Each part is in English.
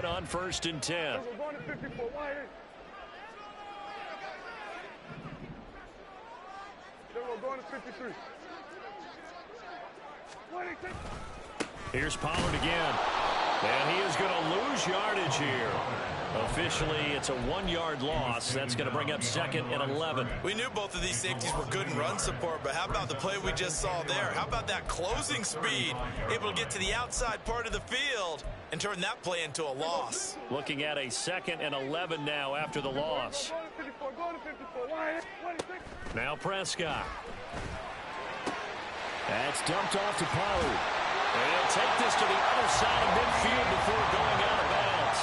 it on 1st and 10. We're going to 54. Why? Then we're going to 53. Here's Pollard again. And he is going to lose yardage here. Officially, it's a 1-yard loss. That's going to bring up 2nd and 11. We knew both of these safeties were good in run support, but how about the play we just saw there? How about that closing speed? Able to get to the outside part of the field and turn that play into a loss. Looking at a 2nd and 11 now after the loss. Now Prescott. That's dumped off to Pollard. And he'll take this to the other side of midfield before going out of bounds.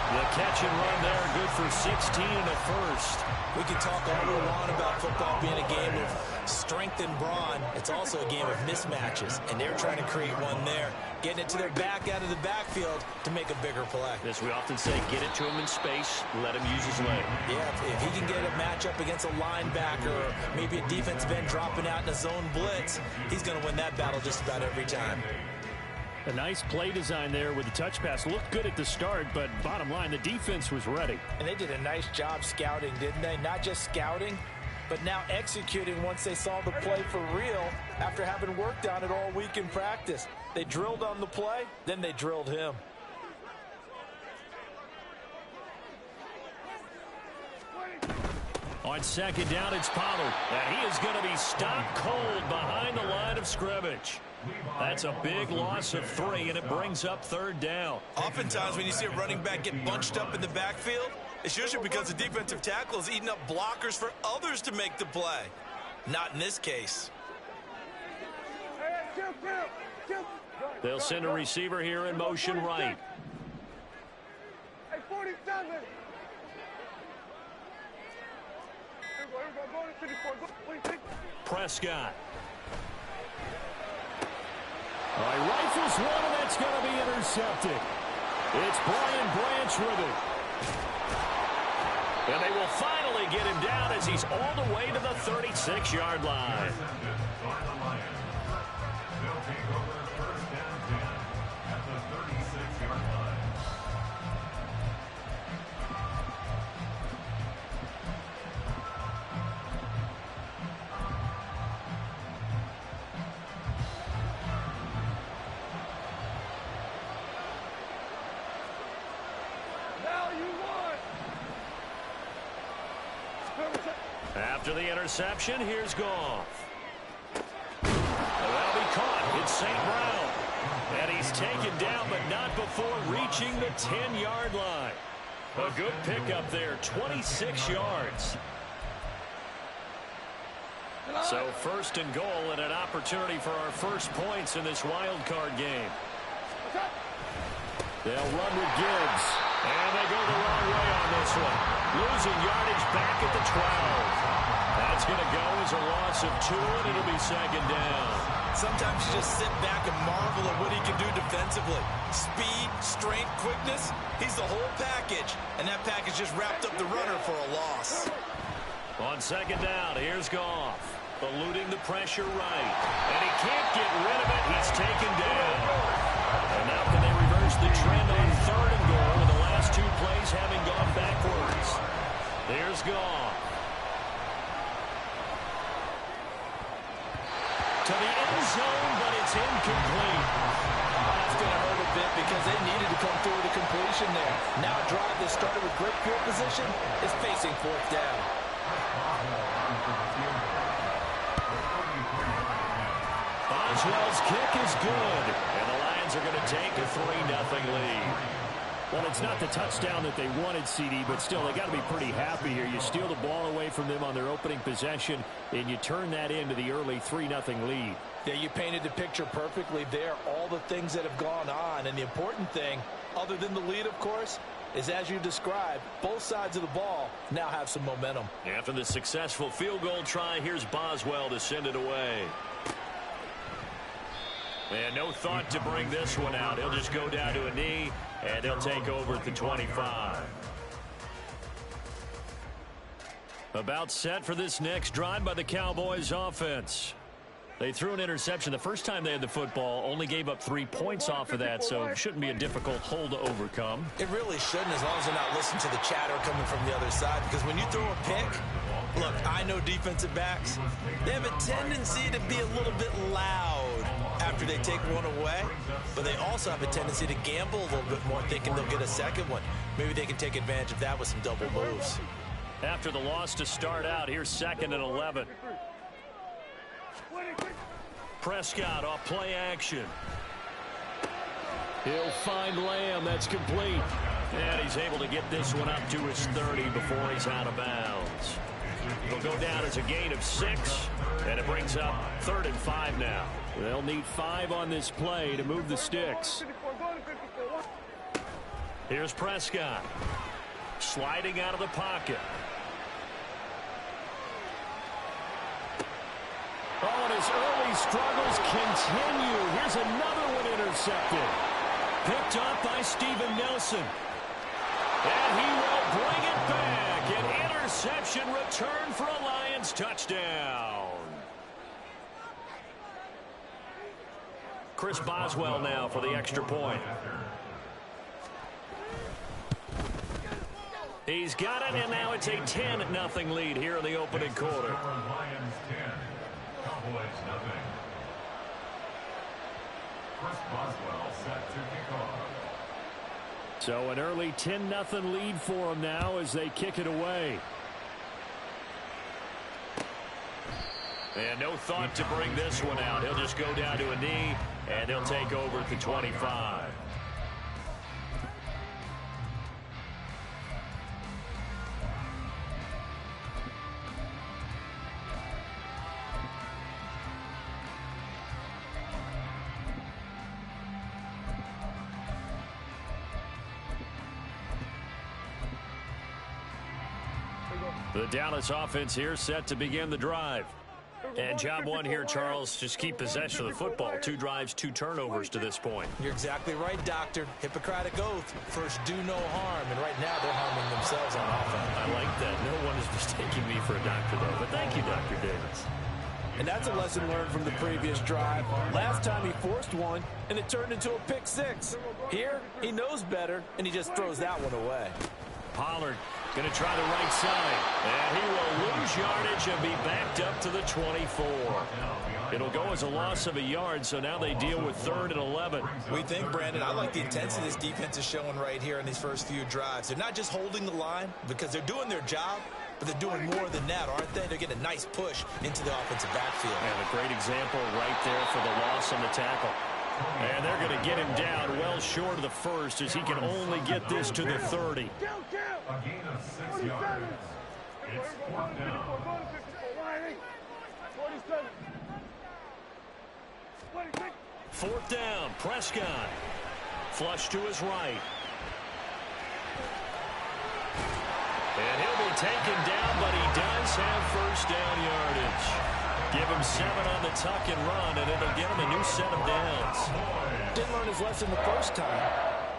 The catch and run there, good for 16 and a first. We can talk all we want about football being a game of strength and brawn. It's also a game of mismatches, and they're trying to create one there. Getting it to their back out of the backfield to make a bigger play. As we often say, get it to him in space, let him use his leg. Yeah, if he can get a matchup against a linebacker or maybe a defensive end dropping out in a zone blitz, he's going to win that battle just about every time. A nice play design there with the touch pass. Looked good at the start, but bottom line, the defense was ready. And they did a nice job scouting, didn't they? Not just scouting, but now executing once they saw the play for real after having worked on it all week in practice. They drilled on the play, then they drilled him. On 2nd down, it's Pollard. And he is going to be stopped cold behind the line of scrimmage. That's a big loss of 3, and it brings up 3rd down. Oftentimes when you see a running back get bunched up in the backfield, it's usually because the defensive tackle is eating up blockers for others to make the play. Not in this case. They'll send a receiver here in motion right. Hey, 47. Prescott. All right, rifles one, and that's going to be intercepted. It's Brian Branch with it. And they will finally get him down as he's all the way to the 36-yard line. After the interception, here's Goff. That'll be caught. It's St. Brown. And he's taken down, but not before reaching the 10-yard line. A good pickup there, 26 yards. So 1st and goal and an opportunity for our first points in this wild card game. They'll run with Gibbs. And they go the wrong way on this one. Losing yardage back at the 12. That's going to go as a loss of 2, and it'll be 2nd down. Sometimes you just sit back and marvel at what he can do defensively. Speed, strength, quickness, he's the whole package. And that package just wrapped up the runner for a loss. On 2nd down, here's Goff. Eluding the pressure right. And he can't get rid of it. He's taken down. And now can they reverse the trend on 3rd and goal with the last 2 plays having gone backwards. Here's Goff. To the end zone, but it's incomplete. That's going to hurt a bit because they needed to come through with a completion there. Now a drive that started with great field position is facing 4th down. Boswell's kick is good, and the Lions are going to take a 3-0 lead. Well, it's not the touchdown that they wanted, CD, but still, they got to be pretty happy here. You steal the ball away from them on their opening possession, and you turn that into the early 3-0 lead. Yeah, you painted the picture perfectly there, all the things that have gone on. And the important thing, other than the lead, of course, is as you described, both sides of the ball now have some momentum. After the successful field goal try, here's Boswell to send it away. And no thought to bring this one out. He'll just go down to a knee, and he'll take over at the 25. About set for this next drive by the Cowboys offense. They threw an interception the first time they had the football, only gave up 3 points off of that, so it shouldn't be a difficult hole to overcome. It really shouldn't, as long as they're not listening to the chatter coming from the other side, because when you throw a pick, look, I know defensive backs, they have a tendency to be a little bit loud after they take one away, but they also have a tendency to gamble a little bit more, thinking they'll get a second one. Maybe they can take advantage of that with some double moves. After the loss to start out, here's 2nd and 11. Prescott off play action. He'll find Lamb. That's complete. And he's able to get this one up to his 30 before he's out of bounds. It'll go down as a gain of 6, and it brings up 3rd and 5 now. They'll need 5 on this play to move the sticks. Here's Prescott. Sliding out of the pocket. Oh, and his early struggles continue. Here's another one intercepted. Picked up by Steven Nelson. And he will bring it back. An interception return for a Lions touchdown. Chris Boswell now for the extra point. He's got it, and now it's a 10-0 lead here in the opening quarter. Lions 10, Cowboys nothing. Chris Boswell set to kick off. So an early 10-0 lead for them now as they kick it away. And no thought to bring this one out. He'll just go down to a knee, and they'll take over at the 25. The Dallas offense here set to begin the drive. And job one here, Charles, just keep possession of the football. 2 drives, 2 turnovers to this point. You're exactly right, Doctor. Hippocratic oath. First, do no harm. And right now, they're harming themselves on offense. I like that. No one is mistaking me for a doctor, though. But thank you, Dr. Davis. And that's a lesson learned from the previous drive. Last time he forced one, and it turned into a pick 6. Here, he knows better, and he just throws that one away. Pollard going to try the right side. And he will lose yardage and be backed up to the 24. It'll go as a loss of a yard, so now they deal with 3rd and 11. We think, Brandon, I like the intensity this defense is showing right here in these first few drives. They're not just holding the line because they're doing their job, but they're doing more than that, aren't they? They're getting a nice push into the offensive backfield. And a great example right there for the loss on the tackle. And they're going to get him down well short of the first as he can only get this to the 30. A gain of 6 yards. It's 4th down. 4th down, Prescott. Flush to his right. And he'll be taken down, but he does have first down yardage. Give him 7 on the tuck and run, and it'll get him a new set of downs. Didn't learn his lesson the first time,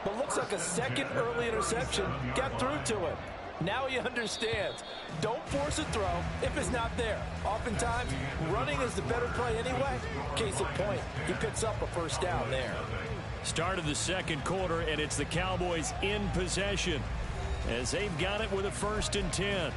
but looks like a second early interception got through to him. Now he understands. Don't force a throw if it's not there. Oftentimes, running is the better play anyway. Case in point, he picks up a first down there. Start of the second quarter, and it's the Cowboys in possession as they've got it with a 1st and 10.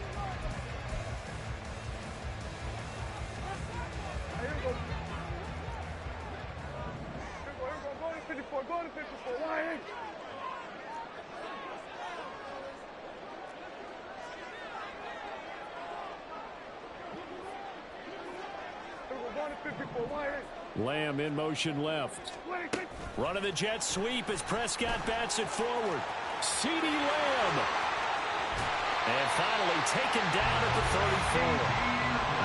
Lamb in motion left. Running the jet sweep as Prescott bats it forward. CeeDee Lamb. And finally taken down at the 34.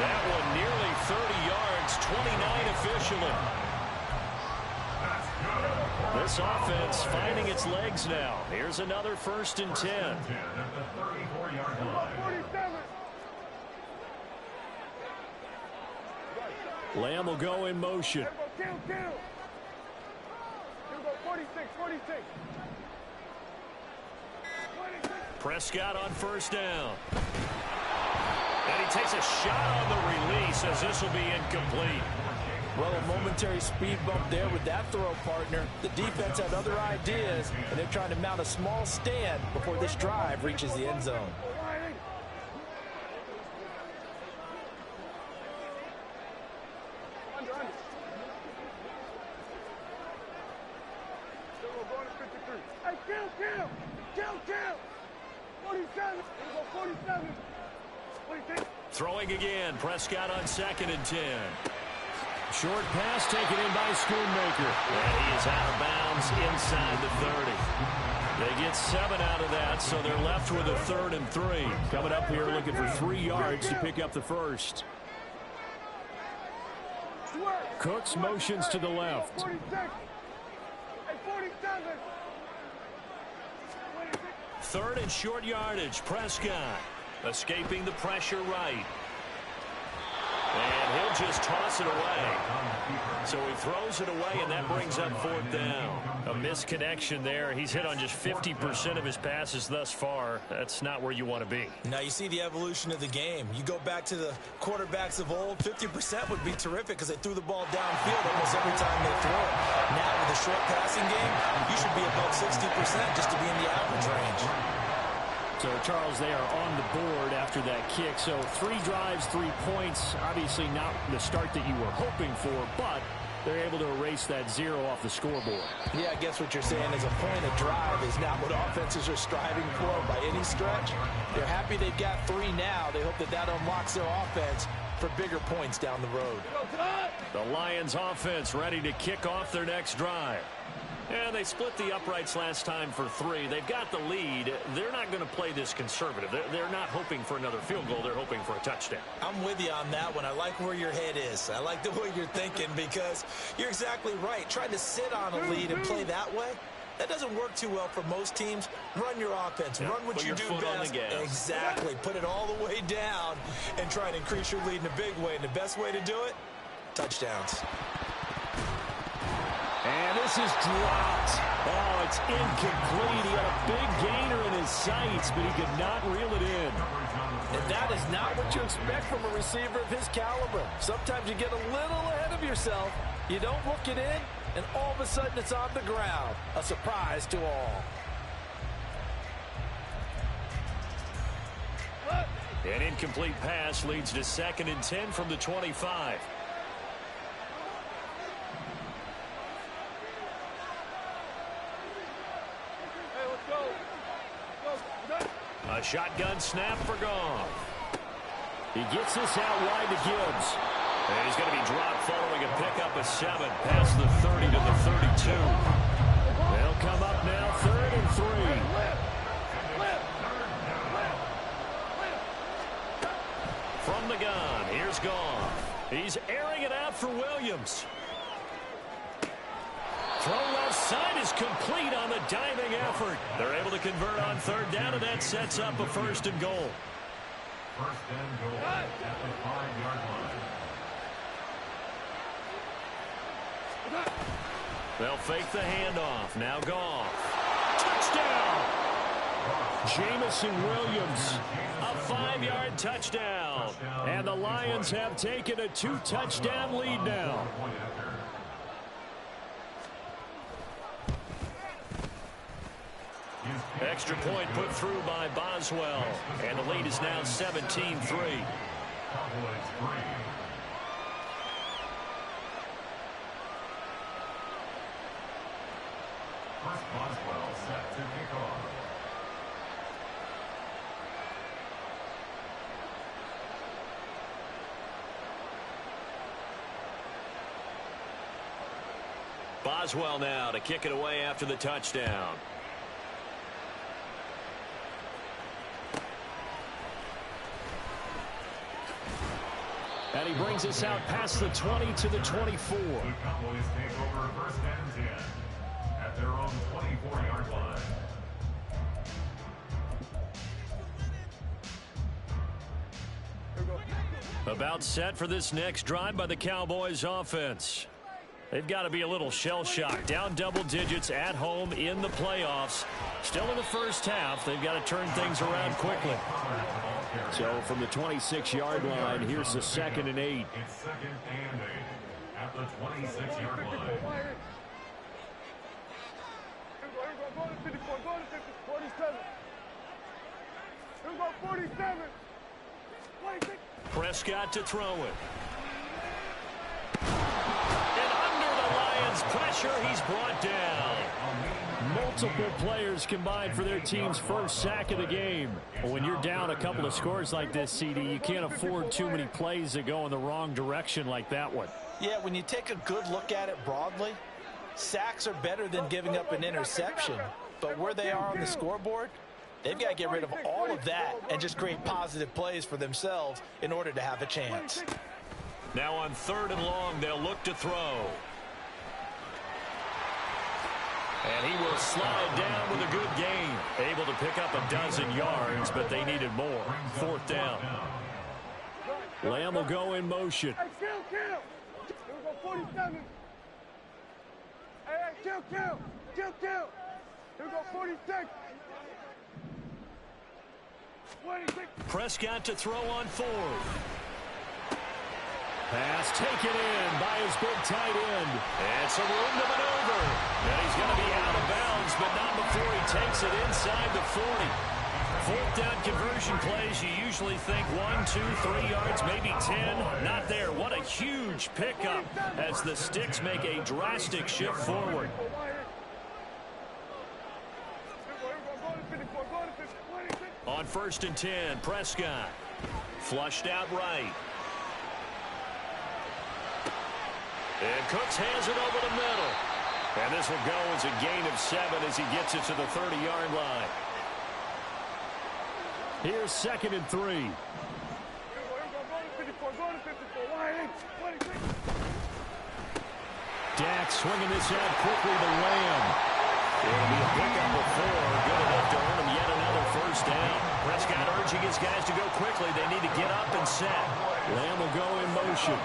That one nearly 30 yards, 29 officially. This offense finding its legs now. Here's another 1st and 10. Lamb will go in motion. Prescott on 1st down. And he takes a shot on the release as this will be incomplete. Well, a momentary speed bump there with that throw, partner. The defense had other ideas, and they're trying to mount a small stand before this drive reaches the end zone. Throwing again, Prescott on 2nd and 10. Short pass taken in by Schoonmaker. And he is out of bounds inside the 30. They get 7 out of that, so they're left with a 3rd and 3. Coming up here looking for 3 yards to pick up the first. Cooks motions to the left. 3rd and short yardage. Prescott escaping the pressure right. And he'll just toss it away. So he throws it away, and that brings up 4th down. A misconnection there. He's hit on just 50% of his passes thus far. That's not where you want to be. Now you see the evolution of the game. You go back to the quarterbacks of old, 50% would be terrific because they threw the ball downfield almost every time they throw it. Now with the short passing game, you should be above 60% just to be in the average range. So, Charles, they are on the board after that kick. So 3 drives, 3 points. Obviously not the start that you were hoping for, but they're able to erase that 0 off the scoreboard. Yeah, I guess what you're saying is a point of drive is not what offenses are striving for by any stretch. They're happy they've got 3 now. They hope that that unlocks their offense for bigger points down the road. The Lions offense ready to kick off their next drive. And they split the uprights last time for 3. They've got the lead. They're not going to play this conservative. They're not hoping for another field goal. They're hoping for a touchdown. I'm with you on that one. I like where your head is. I like the way you're thinking because you're exactly right. Trying to sit on a lead and play that way, that doesn't work too well for most teams. Run your offense. Run what you do best. Exactly. Put it all the way down and try and increase your lead in a big way. And the best way to do it, touchdowns. And this is dropped. Oh, it's incomplete. He had a big gainer in his sights, but he could not reel it in. And that is not what you expect from a receiver of his caliber. Sometimes you get a little ahead of yourself. You don't look it in, and all of a sudden it's on the ground. A surprise to all. An incomplete pass leads to 2nd and 10 from the 25. A shotgun snap for Goff. He gets this out wide to Gibbs. And he's going to be dropped following a pickup of 7 past the 30 to the 32. They'll come up now 3rd and 3. From the gun, here's Goff. He's airing it out for Williams. Throw left side is complete on the diving effort. They're able to convert on 3rd down, and that sets up a 1st and goal. 1st and goal at the 5-yard line. They'll fake the handoff. Now Goff. Touchdown! Jamison Williams. A 5-yard touchdown. And the Lions have taken a 2-touchdown lead now. Extra point put through by Boswell. And the lead is now 17-3. Cowboys 3. First Boswell set to kick off. Boswell now to kick it away after the touchdown. And he brings us out past the 20 to the 24. The Cowboys take over 1st and 10 at their own 24-yard line. About set for this next drive by the Cowboys offense. They've got to be a little shell-shocked. Down double digits at home in the playoffs. Still in the first half. They've got to turn things around quickly. So from the 26-yard line, here's the 2nd and 8. It's 2nd and 8 at the 26-yard line. Here we go, go to 54, go to 50, 47. Here we go, 47. 26. Prescott to throw it. And under the Lions' pressure, he's brought down. Multiple players combined for their team's first sack of the game. When you're down a couple of scores like this, CD, you can't afford too many plays that go in the wrong direction like that one. Yeah, when you take a good look at it broadly, sacks are better than giving up an interception. But where they are on the scoreboard, they've got to get rid of all of that and just create positive plays for themselves in order to have a chance. Now on 3rd and long, they'll look to throw. And he will slide down with a good gain. Able to pick up a dozen yards, but they needed more. 4th down. Lamb will go in motion. Hey, kill. Here we go, 47. Hey, kill. Here we go, 46. 26. Prescott to throw on 4th. Pass taken in by his big tight end. And some room to maneuver. And he's going to be out of bounds, but not before he takes it inside the 40. 4th down conversion plays, you usually think 1, 2, 3 yards, maybe 10. Not there. What a huge pickup as the Sticks make a drastic shift forward. On 1st and 10, Prescott. Flushed out right. And Cooks hands it over the middle. And this will go as a gain of 7 as he gets it to the 30-yard line. Here's 2nd and 3. Dak swinging this out quickly to Lamb. It'll be a pickup of 4. Good enough to earn him yet another 1st down. Prescott urging his guys to go quickly. They need to get up and set. Lamb will go in motion.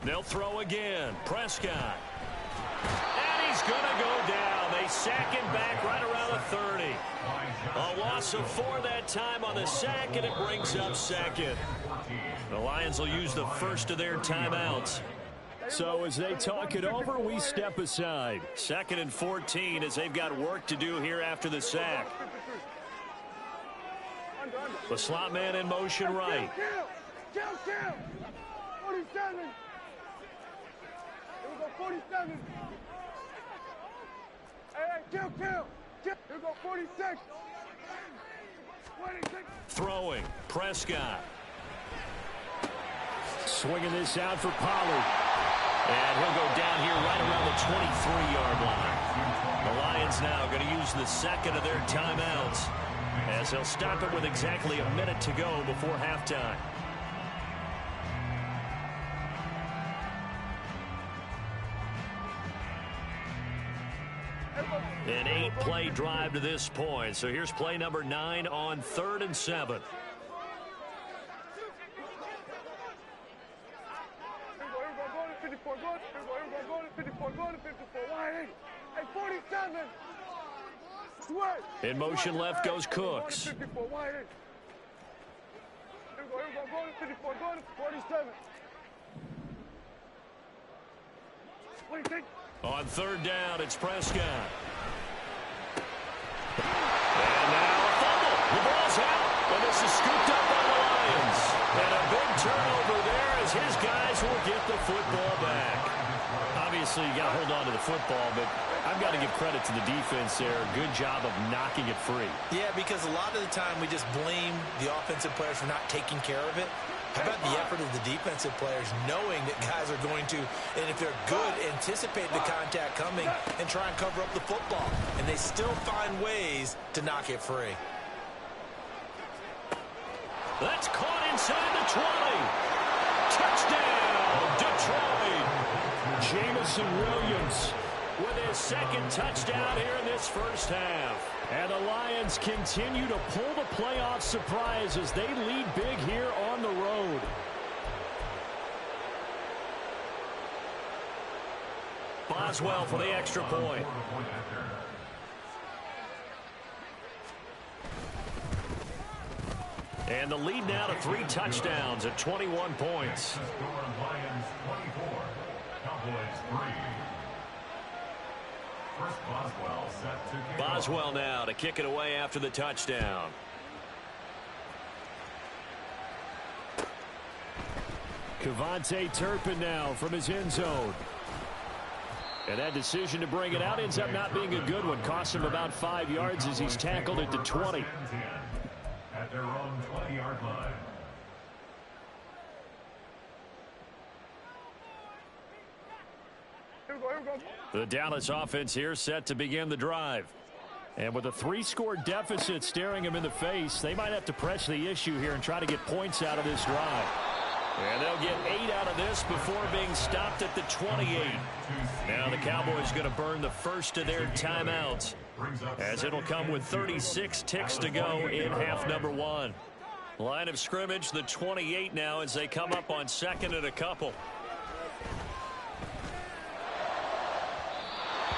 They'll throw again. Prescott. And he's going to go down. They sack him back right around the 30. A loss of 4 that time on the sack, and it brings up 2nd. The Lions will use the first of their timeouts. So as they talk it over, we step aside. 2nd and 14 as they've got work to do here after the sack. The slot man in motion right. Kill. 47. Here we go, 47. Hey, kill. Here we go, 46. 26. Throwing. Prescott. Swinging this out for Pollard. And he'll go down here right around the 23-yard line. The Lions now going to use the 2nd of their timeouts as they'll stop it with exactly a minute to go before halftime. An 8-play drive to this point. So here's play number 9 on 3rd and 7. In motion left goes Cooks. On 3rd down, it's Prescott. And now a fumble. The ball's out, and this is scooped up by the Lions. And a big turnover there as his guys will get the football back. Obviously, you got to hold on to the football, but I've got to give credit to the defense there. Good job of knocking it free. Yeah, because a lot of the time we just blame the offensive players for not taking care of it. How about the effort of the defensive players knowing that guys are going to, and if they're good, anticipate the contact coming and try and cover up the football. And they still find ways to knock it free. That's caught inside the 20. Touchdown, Detroit. Jamison Williams with his 2nd touchdown here in this first half. And the Lions continue to pull the playoff surprise as they lead big here on the road. Boswell for the extra point. And the lead now to 3 touchdowns at 21 points. Lions 24, Cowboys 3. First Boswell set to kick Boswell off. now to kick it away after the touchdown. Kevontae Turpin now from his end zone. And that decision to bring it out ends up not being a good one. Cost him about 5 yards as he's tackled at the 20. At their own 20-yard line. Here we go. The Dallas offense here set to begin the drive. And with a 3-score deficit staring them in the face, they might have to press the issue here and try to get points out of this drive. And they'll get 8 out of this before being stopped at the 28. Now the Cowboys going to burn the first of their timeouts, as it'll come with 36 ticks to go in half number 1. Line of scrimmage, the 28 now as they come up on 2nd and a couple.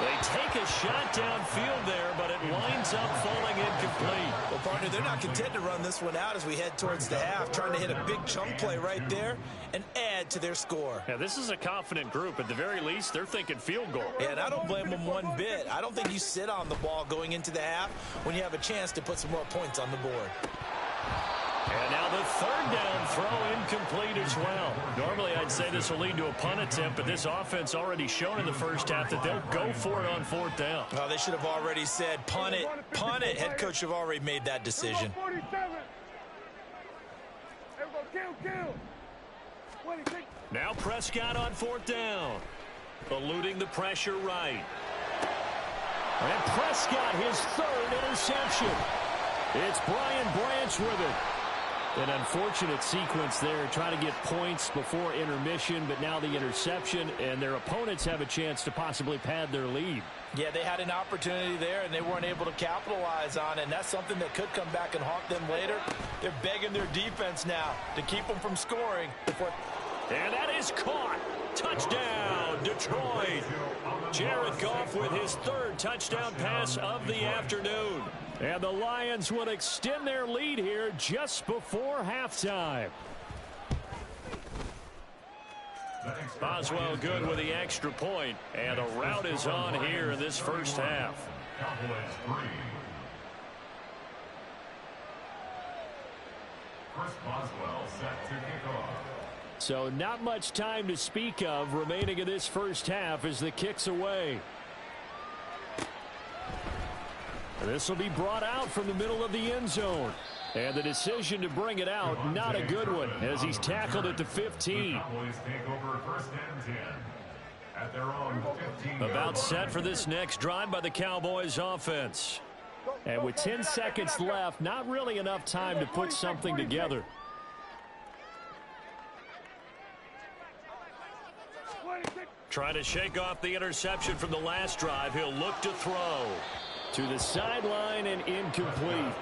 They take a shot downfield there, but it winds up falling incomplete. Well, partner, they're not content to run this one out as we head towards the half, trying to hit a big chunk play right there and add to their score. Yeah, this is a confident group. At the very least, they're thinking field goal. Yeah, and I don't blame them one bit. I don't think you sit on the ball going into the half when you have a chance to put some more points on the board. And now the 3rd down throw incomplete as well. Normally I'd say this will lead to a punt attempt, but this offense already shown in the first half that they'll go for it on 4th down. Oh, they should have already said punt it, punt it. Head coach have already made that decision. 47. Here we go. Kill. 26. Now Prescott on 4th down. Eluding the pressure right. And Prescott his 3rd interception. It's Brian Branch with it. An unfortunate sequence there, trying to get points before intermission, but now the interception, and their opponents have a chance to possibly pad their lead. Yeah, they had an opportunity there, and they weren't able to capitalize on it, and that's something that could come back and haunt them later. They're begging their defense now to keep them from scoring. And that is caught. Touchdown, Detroit. Jared Goff with his 3rd touchdown pass of the afternoon. And the Lions will extend their lead here just before halftime. Boswell good with the extra point, and a rout is on here in this first half. Cowboys 3. Chris Boswell set to kick off. So not much time to speak of remaining in this first half as the kick's away. This will be brought out from the middle of the end zone. And the decision to bring it out, not a good one, as he's tackled at the 15. Cowboys take over 1st and 10 at their own 15. About set for this next drive by the Cowboys offense. And with 10 seconds left, not really enough time to put something together. Trying to shake off the interception from the last drive. He'll look to throw. To the sideline and incomplete.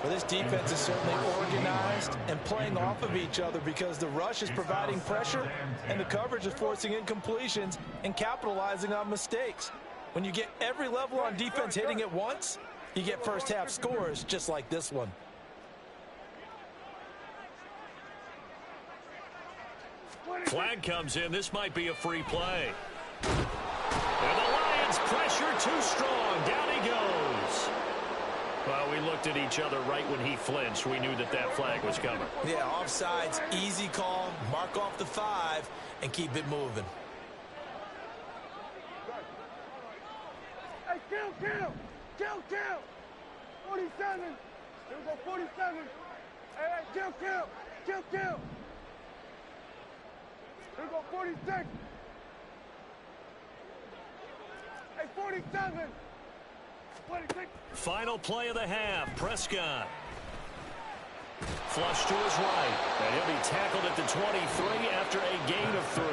Well, this defense is certainly organized and playing off of each other because the rush is providing pressure and the coverage is forcing incompletions and capitalizing on mistakes. When you get every level on defense hitting at once, you get first half scores just like this one. Flag comes in. This might be a free play. And the Lions pressure too strong. Down he goes. Well, we looked at each other right when he flinched. We knew that that flag was coming. Yeah, offsides, easy call. Mark off the 5 and keep it moving. Hey, kill. 47. Here we go, 47. Hey, kill. Here we go, 46. Hey, 47. 26. Final play of the half. Prescott. Flush to his right. And he'll be tackled at the 23 after a gain of 3.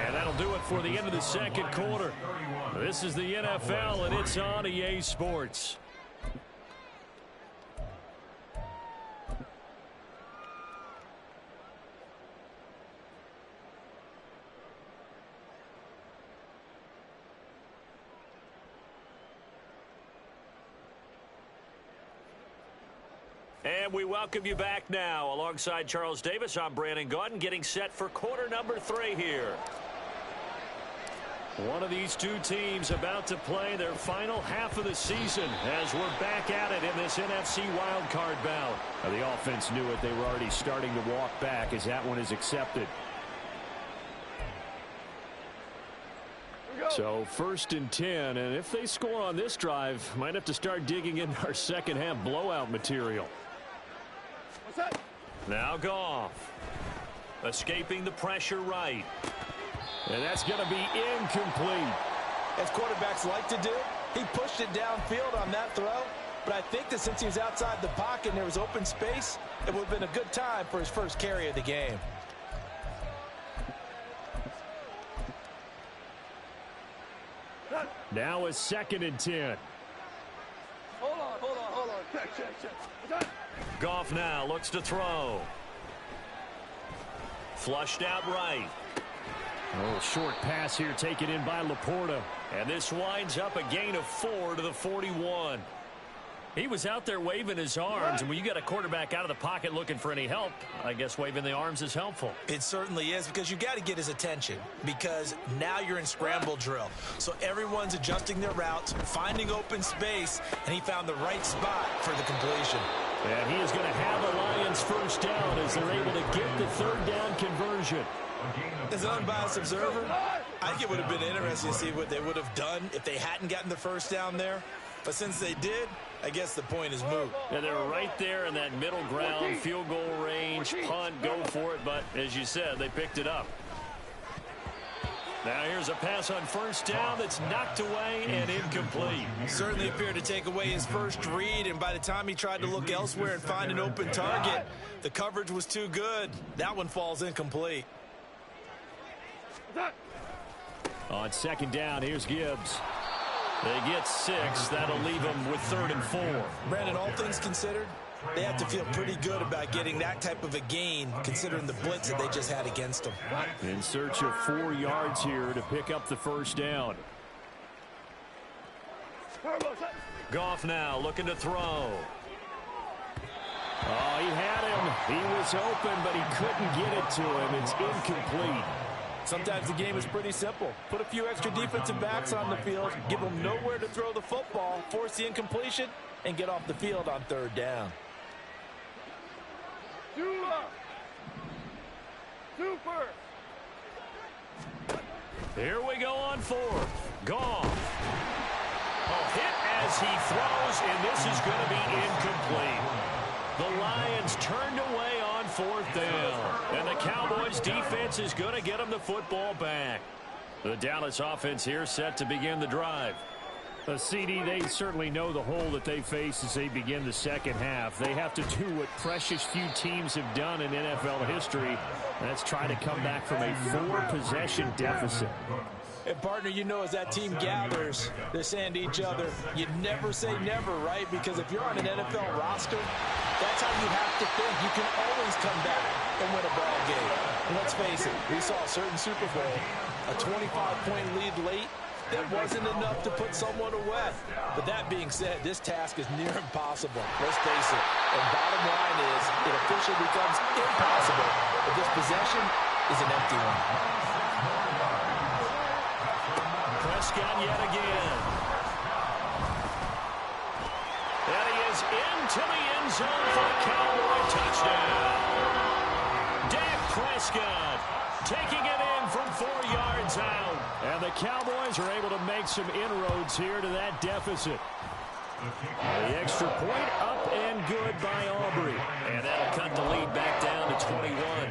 And that'll do it for the end of the second quarter. This is the NFL, and it's on EA Sports. And we welcome you back now. Alongside Charles Davis, I'm Brandon Gaudin, getting set for quarter number 3 here. One of these two teams about to play their final half of the season as we're back at it in this NFC wildcard bout. Now, the offense knew it. They were already starting to walk back as that one is accepted. So 1st and 10, and if they score on this drive, might have to start digging in our second half blowout material. Now Goff. Escaping the pressure right. And that's going to be incomplete. As quarterbacks like to do, he pushed it downfield on that throw. But I think that since he was outside the pocket and there was open space, it would have been a good time for his first carry of the game. Now a 2nd and 10. Hold on. Check. Goff now looks to throw. Flushed out right. A little short pass here taken in by Laporta. And this winds up a gain of 4 to the 41. He was out there waving his arms, and when you got a quarterback out of the pocket looking for any help, I guess waving the arms is helpful. It certainly is, because you got to get his attention, because now you're in scramble drill. So everyone's adjusting their routes, finding open space, and he found the right spot for the completion. And he is going to have the Lions first down as they're able to get the 3rd down conversion. As an unbiased observer, I think it would have been interesting to see what they would have done if they hadn't gotten the first down there. But since they did, I guess the point is moot. And they're right there in that middle ground, field goal range, punt, go for it. But as you said, they picked it up. Now here's a pass on 1st down that's knocked away and incomplete. Certainly appeared to take away his first read, and by the time he tried to look elsewhere and find an open target, the coverage was too good. That one falls incomplete. On 2nd down, here's Gibbs. They get 6. That'll leave them with 3rd and 4. Brandon, all things considered, they have to feel pretty good about getting that type of a gain, considering the blitz that they just had against them. In search of 4 yards here to pick up the 1st down. Goff now looking to throw. Oh, he had him. He was open, but he couldn't get it to him. It's incomplete. Sometimes the game is pretty simple. Put a few extra defensive backs on the field, give them nowhere to throw the football, force the incompletion, and get off the field on 3rd down. Super. Here we go on 4th. Goff. Hit as he throws, and this is going to be incomplete. The Lions turned away on 4th down, and the Cowboys defense is going to get them the football back. The Dallas offense here set to begin the drive. CD, they certainly know the hole that they face as they begin the second half. They have to do what precious few teams have done in NFL history. That's try to come back from a 4-possession deficit. And, partner, you know, as that team gathers, they're saying to each other, you never say never, right? Because if you're on an NFL roster, that's how you have to think. You can always come back and win a ball game. And let's face it, we saw a certain Super Bowl, a 25-point lead late. That wasn't enough to put someone away. But that being said, this task is near impossible. Let's face it. And bottom line is, it officially becomes impossible if this possession is an empty one. Prescott yet again. And he is into the end zone for a Cowboy touchdown. Dak Prescott taking it in from 4 yards out. And the Cowboys are able to make some inroads here to that deficit. The extra point up and good by Aubrey. And that'll cut the lead back down to 21.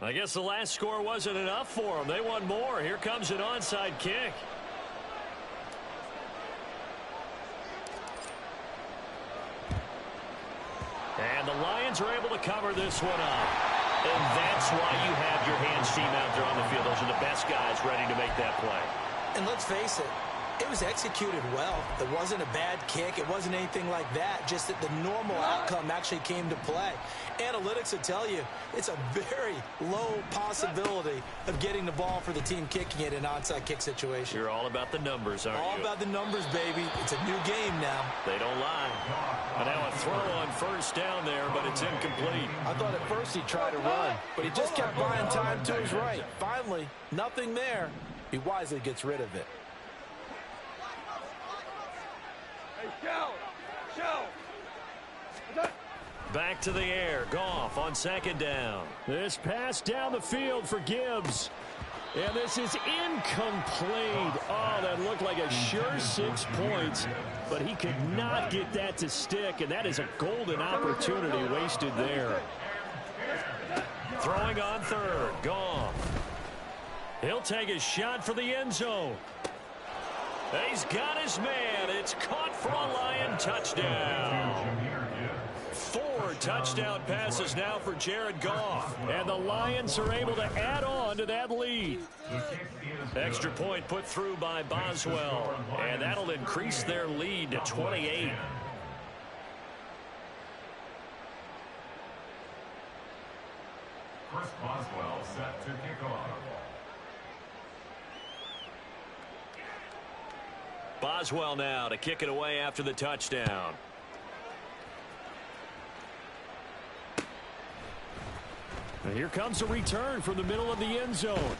I guess the last score wasn't enough for them. They want more. Here comes an onside kick. And the Lions are able to cover this one up. And that's why you have your hands team out there on the field. Those are the best guys ready to make that play. And let's face it, It was executed well. It wasn't a bad kick. It wasn't anything like that. Just that the normal outcome actually came to play. Analytics will tell you it's a very low possibility of getting the ball for the team kicking it in an onside kick situation. You're all about the numbers, aren't you? All about the numbers, baby. It's a new game now. They don't lie. And now a throw on first down there, but it's incomplete. I thought at first he tried to run, but he just kept buying time to his right. Finally, nothing there. He wisely gets rid of it. Back to the air. Goff on second down. This pass down the field for Gibbs. And this is incomplete. Oh, that looked like a sure 6 points. But he could not get that to stick. And that is a golden opportunity wasted there. Throwing on third. Goff. He'll take a shot for the end zone. He's got his man. It's caught for a Lion touchdown. 4 touchdown passes now for Jared Goff. And the Lions are able to add on to that lead. Extra point put through by Boswell. And that'll increase their lead to 28. Chris Boswell set to kick off. Boswell now to kick it away after the touchdown. And here comes a return from the middle of the end zone.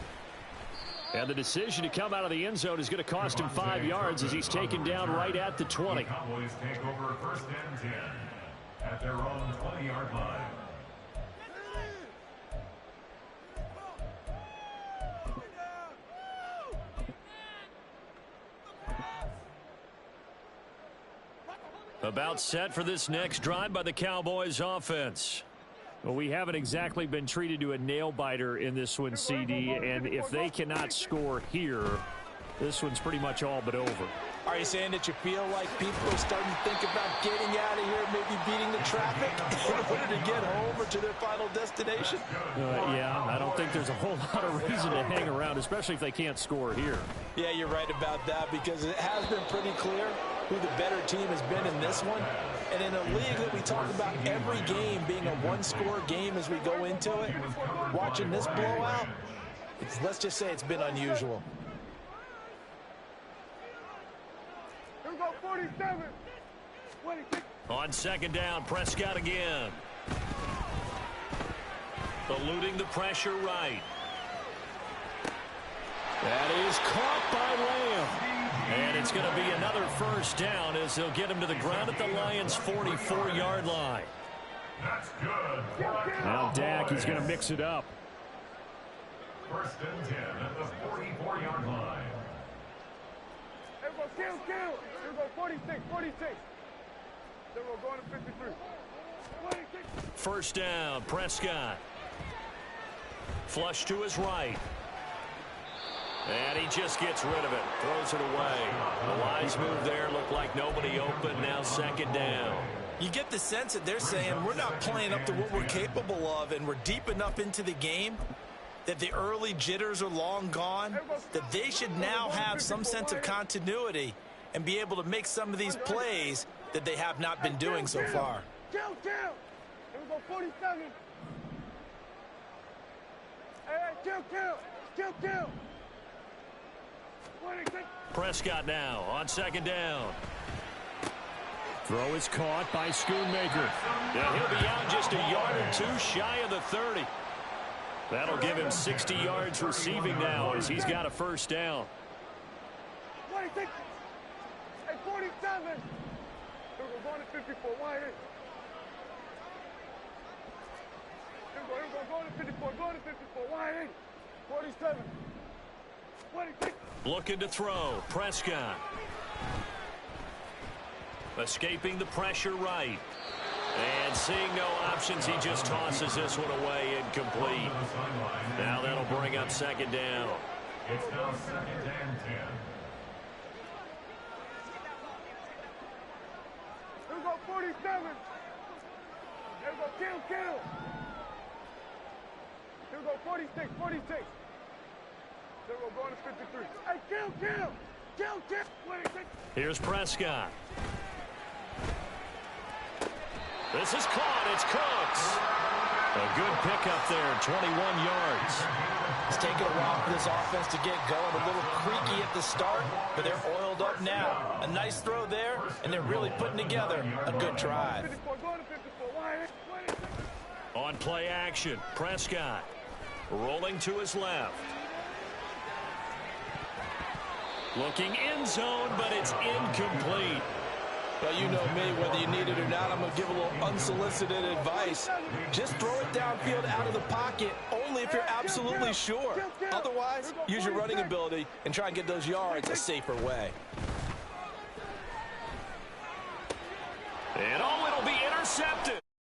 And the decision to come out of the end zone is going to cost him 5 yards as he's taken down right at the 20. Cowboys take over first and 10 at their own 20-yard line. About set for this next drive by the Cowboys offense. Well, we haven't exactly been treated to a nail-biter in this one, CD, and if they cannot score here, this one's pretty much all but over. Are you saying that you feel like people are starting to think about getting out of here, maybe beating the traffic in order to get home or to their final destination? Yeah, I don't think there's a whole lot of reason to hang around, especially if they can't score here. Yeah, you're right about that because it has been pretty clear who the better team has been in this one. And in a league that we talk about every game being a one-score game as we go into it, watching this blowout, let's just say it's been unusual. Here we go, 47. On second down, Prescott again. Eluding the pressure right. That is caught by Lamb. And it's going to be another first down as they'll get him to the ground at the Lions' 44-yard line. That's good. Now Dak, he's going to mix it up. First and 10 at the 44-yard line. Here we go, kill. Here we go, 46. Here we go, going to 53. 26. First down, Prescott. Flush to his right. And he just gets rid of it. Throws it away. The wise move there. Looked like nobody open. Now second down. You get the sense that they're saying we're not playing up to what we're capable of, and we're deep enough into the game that the early jitters are long gone, that they should now have some sense of continuity and be able to make some of these plays that they have not been doing so far. Kill. Here we go, 47. Hey, kill. Prescott now on second down. Throw is caught by Schoonmaker. Yeah, he'll be out just a yard or two shy of the 30. That'll give him 60 yards receiving now as he's got a first down. 26. Hey, 47. Here we go, going to 54. Why here? Here we go, going to 54. Why here? 47. 26. Looking to throw. Prescott. Escaping the pressure right. And seeing no options, he just tosses this one away incomplete. Now that'll bring up second down. It's now second and 10. Here we go, 47. Here we go, kill. Here we go, 46. Here we go, going to 53. Hey, kill. Here's Prescott. This is caught. It's Cooks. A good pickup there, 21 yards. It's taken a while for this offense to get going. A little creaky at the start, but they're oiled up now. A nice throw there, and they're really putting together a good drive. On play action, Prescott rolling to his left. Looking end zone, but it's incomplete. Well, you know me, whether you need it or not, I'm going to give a little unsolicited advice. Just throw it downfield out of the pocket, only if you're absolutely sure. Otherwise, use your running ability and try and get those yards a safer way. And oh, it'll be intercepted.